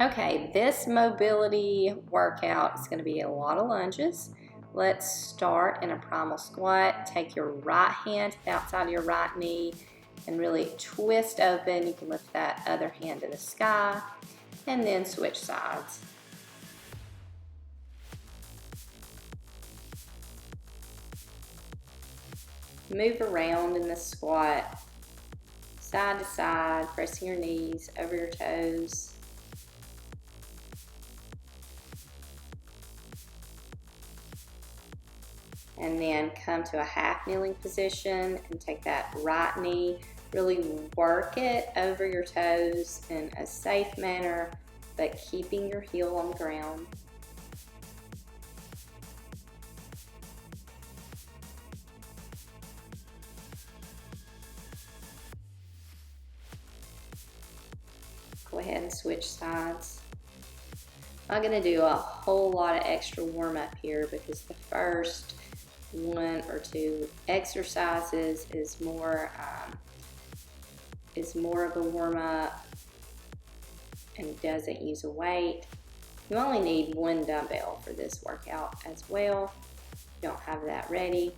Okay, this mobility workout is going to be a lot of lunges. Let's start in a primal squat. Take your right hand to the outside of your right knee and really twist open. You can lift that other hand to the sky and then switch sides. Move around in the squat, side to side, pressing your knees over your toes. And then come to a half kneeling position and take that right knee, really work it over your toes in a safe manner, but keeping your heel on the ground. Go ahead and switch sides. I'm going to do a whole lot of extra warm-up here because the first one or two exercises is more of a warm-up and doesn't use a weight. You only need one dumbbell for this workout as well. You don't have that ready.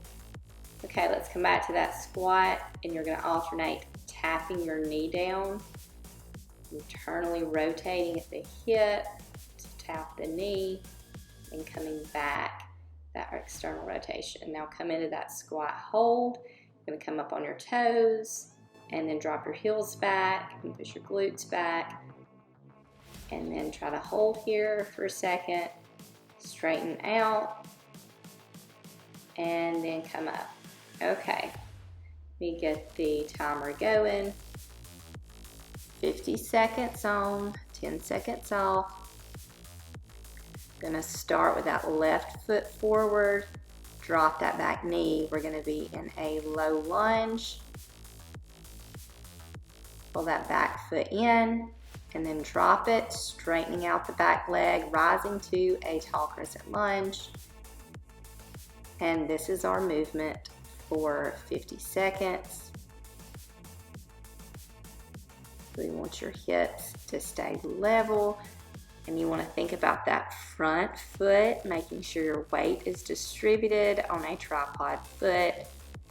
Okay, let's come back to that squat, and you're going to alternate tapping your knee down, internally rotating at the hip to tap the knee, and coming back, that external rotation. Now come into that squat hold. You're going to come up on your toes and then drop your heels back and push your glutes back, and then try to hold here for a second, straighten out, and then come up. Okay, let me get the timer going. 50 seconds on, 10 seconds off. Gonna start with that left foot forward, drop that back knee. We're gonna be in a low lunge. Pull that back foot in and then drop it, straightening out the back leg, rising to a tall crescent lunge. And this is our movement for 50 seconds. So you want your hips to stay level, and you want to think about that front foot, making sure your weight is distributed on a tripod foot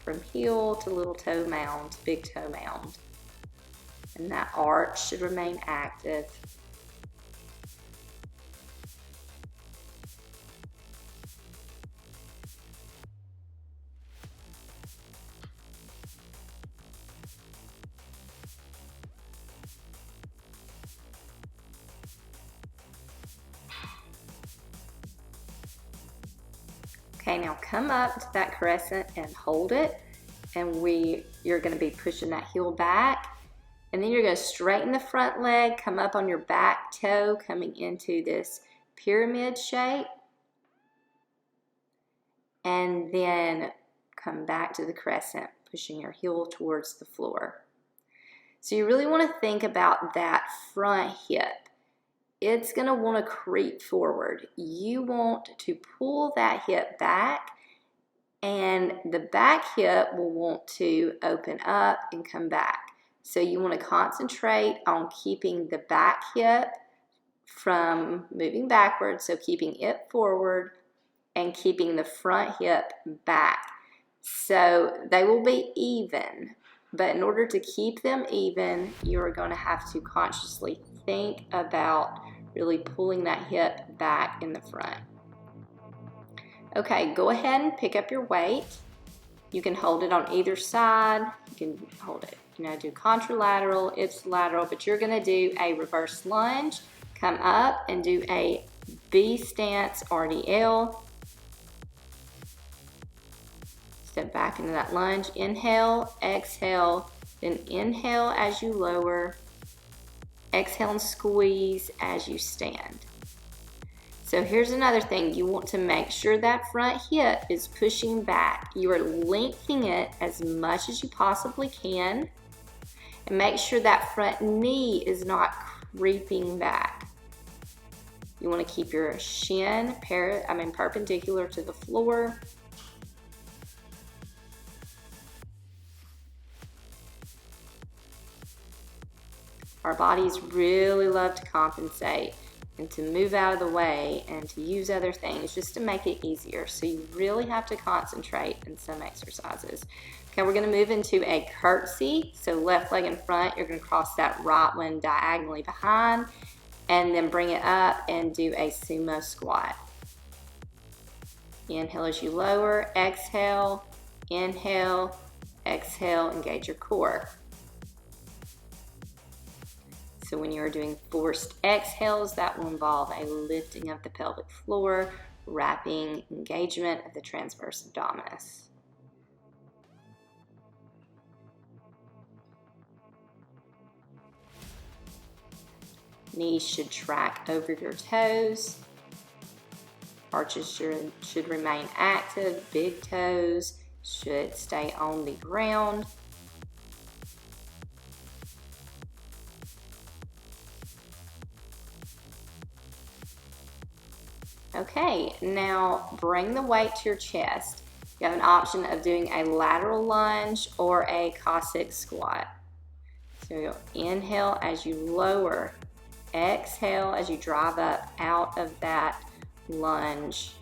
from heel to little toe mound, big toe mound. And that arch should remain active. Okay, now come up to that crescent and hold it, and you're going to be pushing that heel back, and then you're going to straighten the front leg, come up on your back toe, coming into this pyramid shape, and then come back to the crescent, pushing your heel towards the floor. So you really want to think about that front hip. It's going to want to creep forward. You want to pull that hip back, and the back hip will want to open up and come back. So you want to concentrate on keeping the back hip from moving backwards, so keeping it forward and keeping the front hip back. So they will be even, but in order to keep them even, you're going to have to consciously think about really pulling that hip back in the front. Okay, go ahead and pick up your weight. You can hold it on either side. You can hold it, do contralateral, ipsilateral, but you're gonna do a reverse lunge, come up and do a B stance RDL. Step back into that lunge, inhale, exhale, then inhale as you lower, exhale and squeeze as you stand. So here's another thing. You want to make sure that front hip is pushing back. You are lengthening it as much as you possibly can. And make sure that front knee is not creeping back. You want to keep your shin perpendicular to the floor. Our bodies really love to compensate and to move out of the way and to use other things just to make it easier. So you really have to concentrate in some exercises. Okay, we're going to move into a curtsy. So left leg in front, you're going to cross that right one diagonally behind and then bring it up and do a sumo squat. Inhale as you lower, exhale, inhale, exhale, engage your core. So when you're doing forced exhales, that will involve a lifting of the pelvic floor, wrapping engagement of the transverse abdominis. Knees should track over your toes. Arches should remain active. Big toes should stay on the ground. Okay, now bring the weight to your chest. You have an option of doing a lateral lunge or a Cossack squat. So you'll inhale as you lower, exhale as you drive up out of that lunge.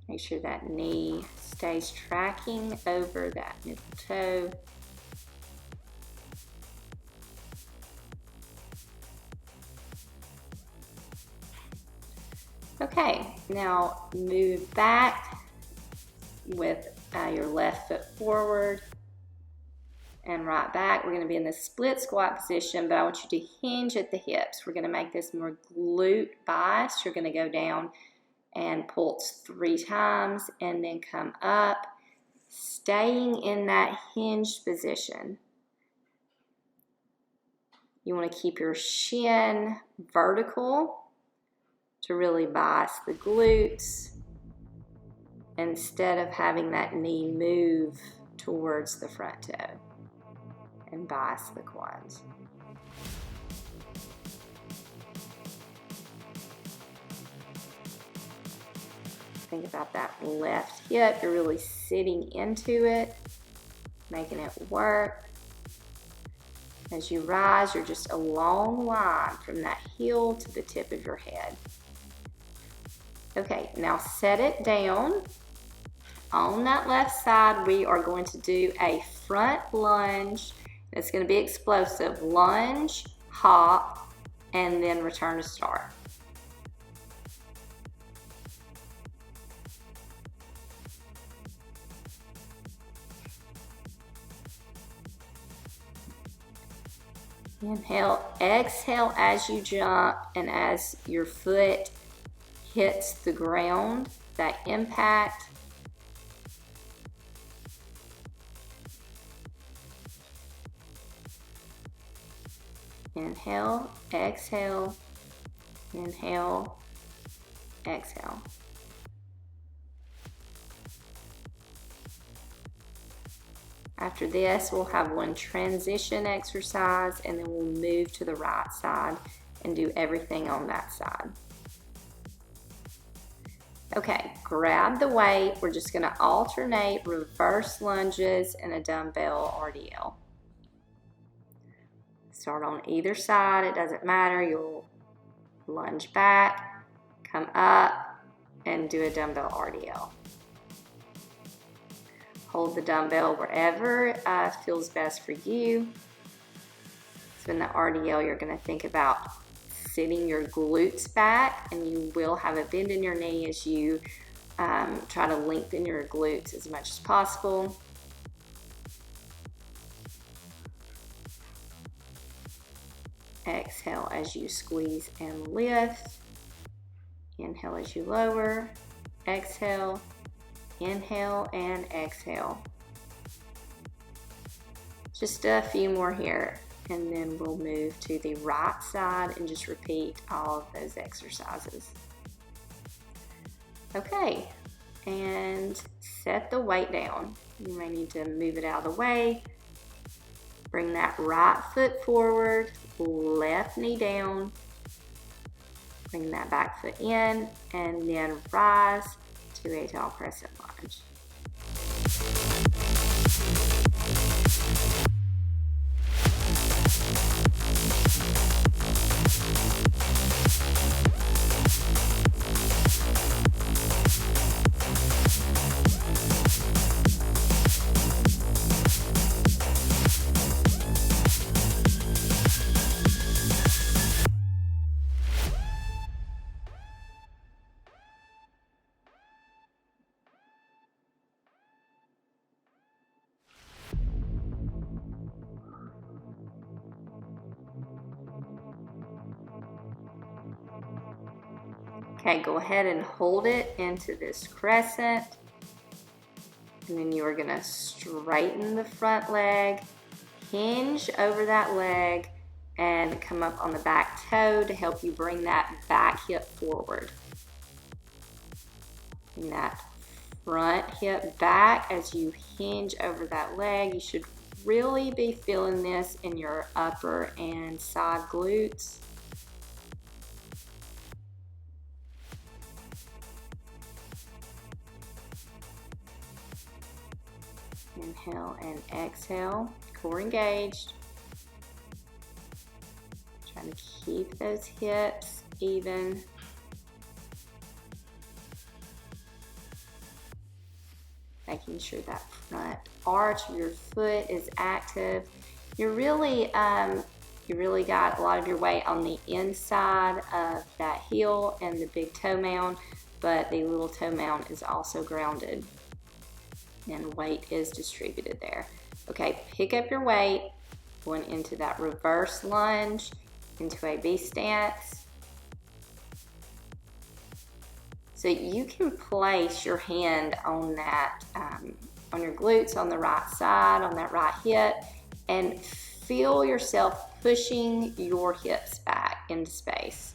Make sure that knee stays tracking over that middle toe. Okay, now move back with your left foot forward and right back. We're going to be in the split squat position, but I want you to hinge at the hips. We're going to make this more glute bias. You're going to go down and pulse 3 times and then come up, staying in that hinged position. You want to keep your shin vertical to really bias the glutes instead of having that knee move towards the front toe and bias the quads. Think about that left hip. You're really sitting into it, making it work. As you rise, you're just a long line from that heel to the tip of your head. Okay, now set it down. On that left side, we are going to do a front lunge. It's going to be explosive. Lunge, hop, and then return to start. Inhale, exhale as you jump and as your foot hits the ground, that impact. Inhale, exhale, inhale, exhale. After this, we'll have one transition exercise and then we'll move to the right side and do everything on that side. Okay, grab the weight. We're just going to alternate reverse lunges and a dumbbell RDL. Start on either side, it doesn't matter. You'll lunge back, come up, and do a dumbbell RDL. Hold the dumbbell wherever feels best for you. So in the RDL, you're going to think about sitting your glutes back, and you will have a bend in your knee as you try to lengthen your glutes as much as possible. Exhale as you squeeze and lift. Inhale as you lower. Exhale. Inhale and exhale. Just a few more here. and then we'll move to the right side and just repeat all of those exercises. Okay, and set the weight down. You may need to move it out of the way. Bring that right foot forward, left knee down. Bring that back foot in, and then rise to a tall crescent lunge. Okay, go ahead and hold it into this crescent. And then you are gonna straighten the front leg, hinge over that leg, and come up on the back toe to help you bring that back hip forward. Bring that front hip back as you hinge over that leg. You should really be feeling this in your upper and side glutes. Inhale and exhale, core engaged. Trying to keep those hips even. Making sure that front arch of your foot is active. You really got a lot of your weight on the inside of that heel and the big toe mound, but the little toe mound is also grounded and weight is distributed there. Okay, pick up your weight, going into that reverse lunge, into a B stance. So you can place your hand on that, on your glutes, on the right side, on that right hip, and feel yourself pushing your hips back into space,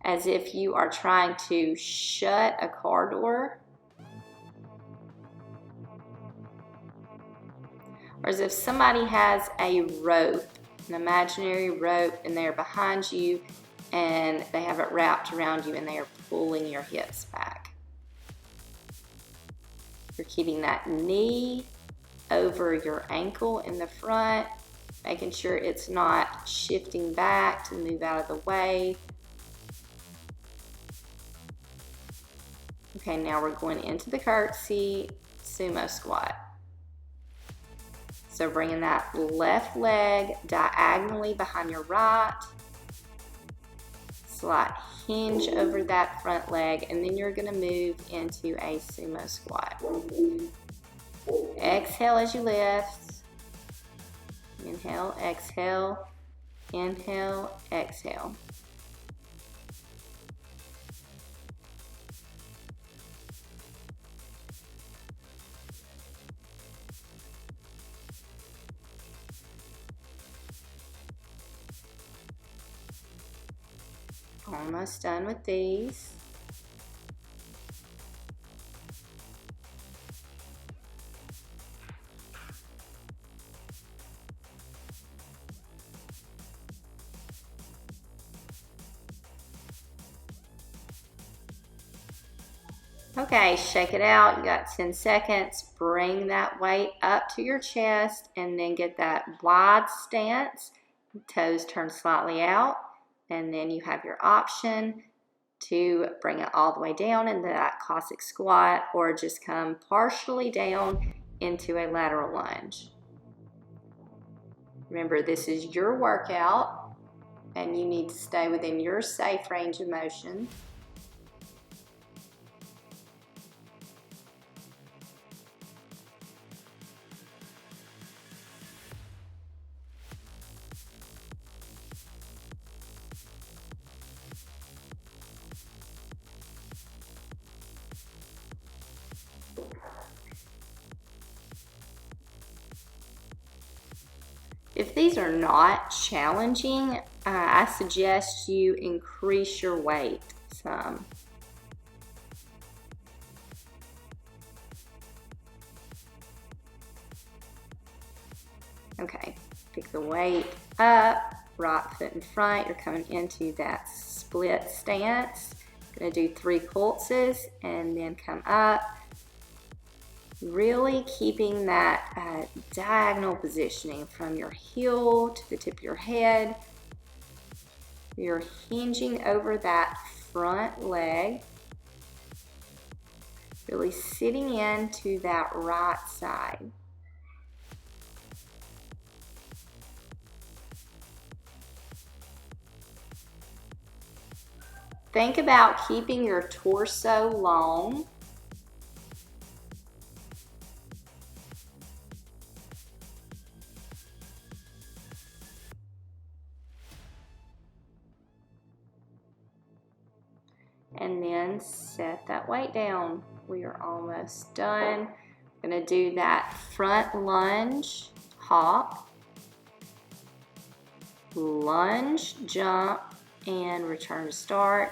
as if you are trying to shut a car door, or as if somebody has a rope, an imaginary rope, and they're behind you and they have it wrapped around you and they are pulling your hips back. You're keeping that knee over your ankle in the front, making sure it's not shifting back to move out of the way. Okay, now we're going into the curtsy sumo squat. So bringing that left leg diagonally behind your right, slight hinge over that front leg, and then you're gonna move into a sumo squat. Exhale as you lift. Inhale, exhale, inhale, exhale. Almost done with these. Okay, shake it out. You got 10 seconds. Bring that weight up to your chest and then get that wide stance. Toes turn slightly out. And then you have your option to bring it all the way down into that Cossack squat, or just come partially down into a lateral lunge. Remember, this is your workout and you need to stay within your safe range of motion. If these are not challenging, I suggest you increase your weight some. Okay, pick the weight up, right foot in front. You're coming into that split stance. Gonna do 3 pulses and then come up. Really keeping that diagonal positioning from your heel to the tip of your head. You're hinging over that front leg. Really sitting into that right side. Think about keeping your torso long. And then set that weight down. We are almost done. We're gonna do that front lunge, hop, lunge, jump, and return to start.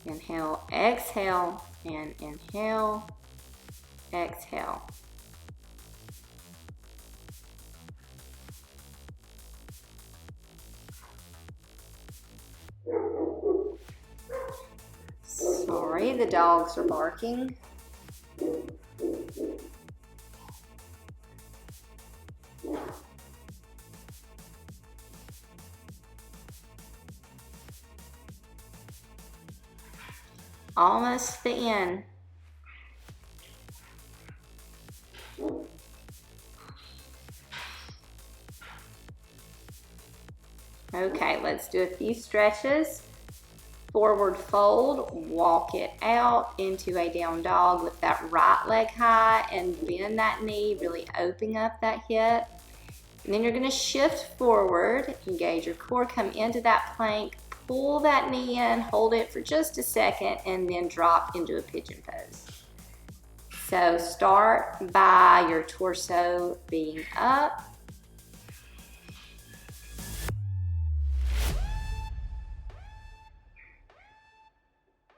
Inhale, exhale, and inhale, exhale. Sorry, the dogs are barking. Almost the end. Okay, let's do a few stretches. Forward fold, walk it out into a down dog with that right leg high and bend that knee, really opening up that hip. And then you're gonna shift forward, engage your core, come into that plank, pull that knee in, hold it for just a second, and then drop into a pigeon pose. So start by your torso being up.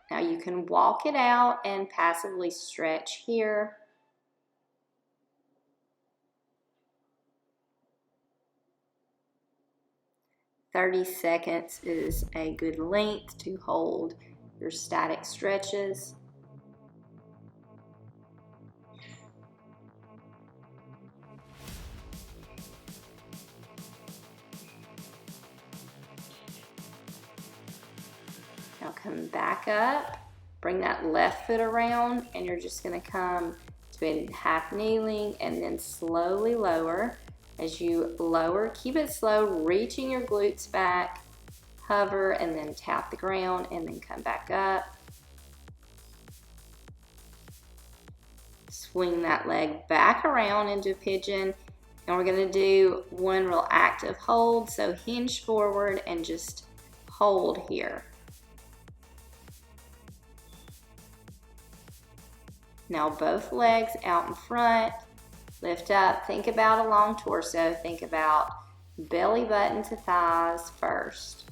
Now you can walk it out and passively stretch here. "30 seconds is a good length to hold your static stretches. Now come back up, bring that left foot around, and you're just gonna come to a half kneeling and then slowly lower. As you lower, keep it slow, reaching your glutes back, hover, and then tap the ground, and then come back up. Swing that leg back around into a pigeon, and we're gonna do one real active hold, so hinge forward and just hold here. Now both legs out in front, lift up, think about a long torso, think about belly button to thighs first.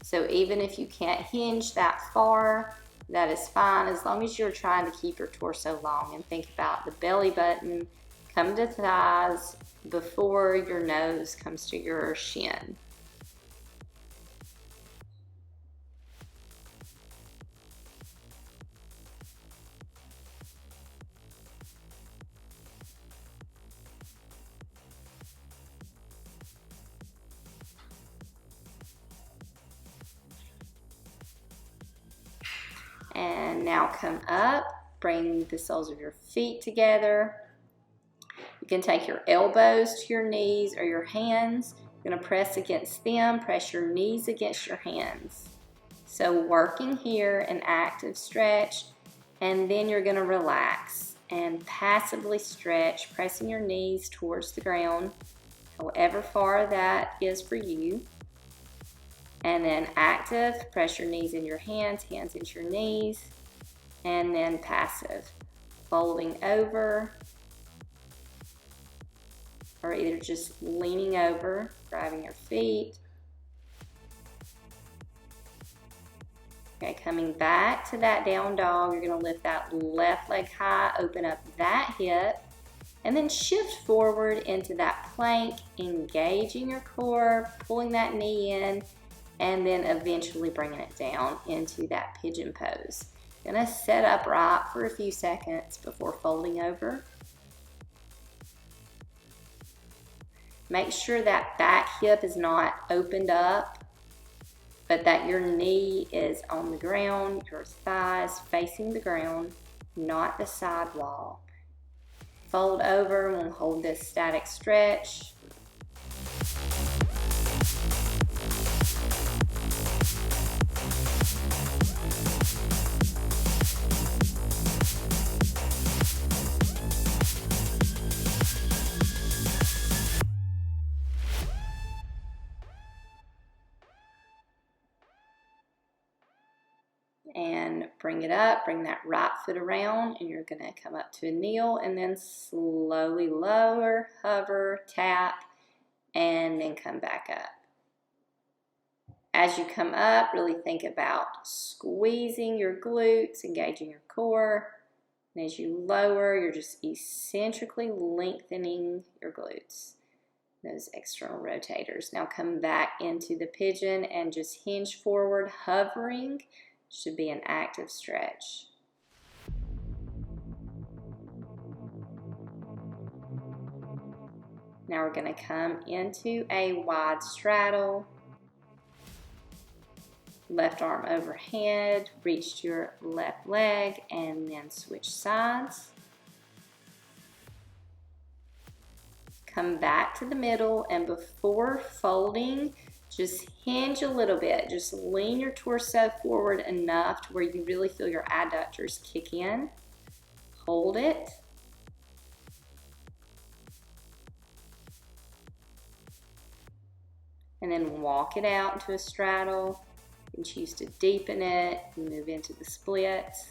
So even if you can't hinge that far, that is fine as long as you're trying to keep your torso long, and think about the belly button come to thighs before your nose comes to your shin. And now come up, bring the soles of your feet together. You can take your elbows to your knees or your hands. You're gonna press against them, press your knees against your hands. So working here, an active stretch, and then you're gonna relax and passively stretch, pressing your knees towards the ground, however far that is for you. And then active, press your knees in your hands, hands into your knees, and then passive. folding over, or either just leaning over, grabbing your feet. Okay, coming back to that down dog, you're gonna lift that left leg high, open up that hip, and then shift forward into that plank, engaging your core, pulling that knee in, and then eventually bringing it down into that pigeon pose. Gonna sit upright for a few seconds before folding over. Make sure that back hip is not opened up, but that your knee is on the ground, your thighs facing the ground, not the side wall. Fold over and we'll hold this static stretch. And bring it up, bring that right foot around, and you're gonna come up to a kneel and then slowly lower, hover, tap, and then come back up. As you come up, really think about squeezing your glutes, engaging your core. And as you lower, you're just eccentrically lengthening your glutes, those external rotators. Now come back into the pigeon and just hinge forward, hovering. Should be an active stretch. Now we're going to come into a wide straddle. Left arm overhead, reach your left leg, and then switch sides. Come back to the middle, and before folding, just hinge a little bit. Just lean your torso forward enough to where you really feel your adductors kick in. Hold it. And then walk it out into a straddle. You can choose to deepen it and move into the splits.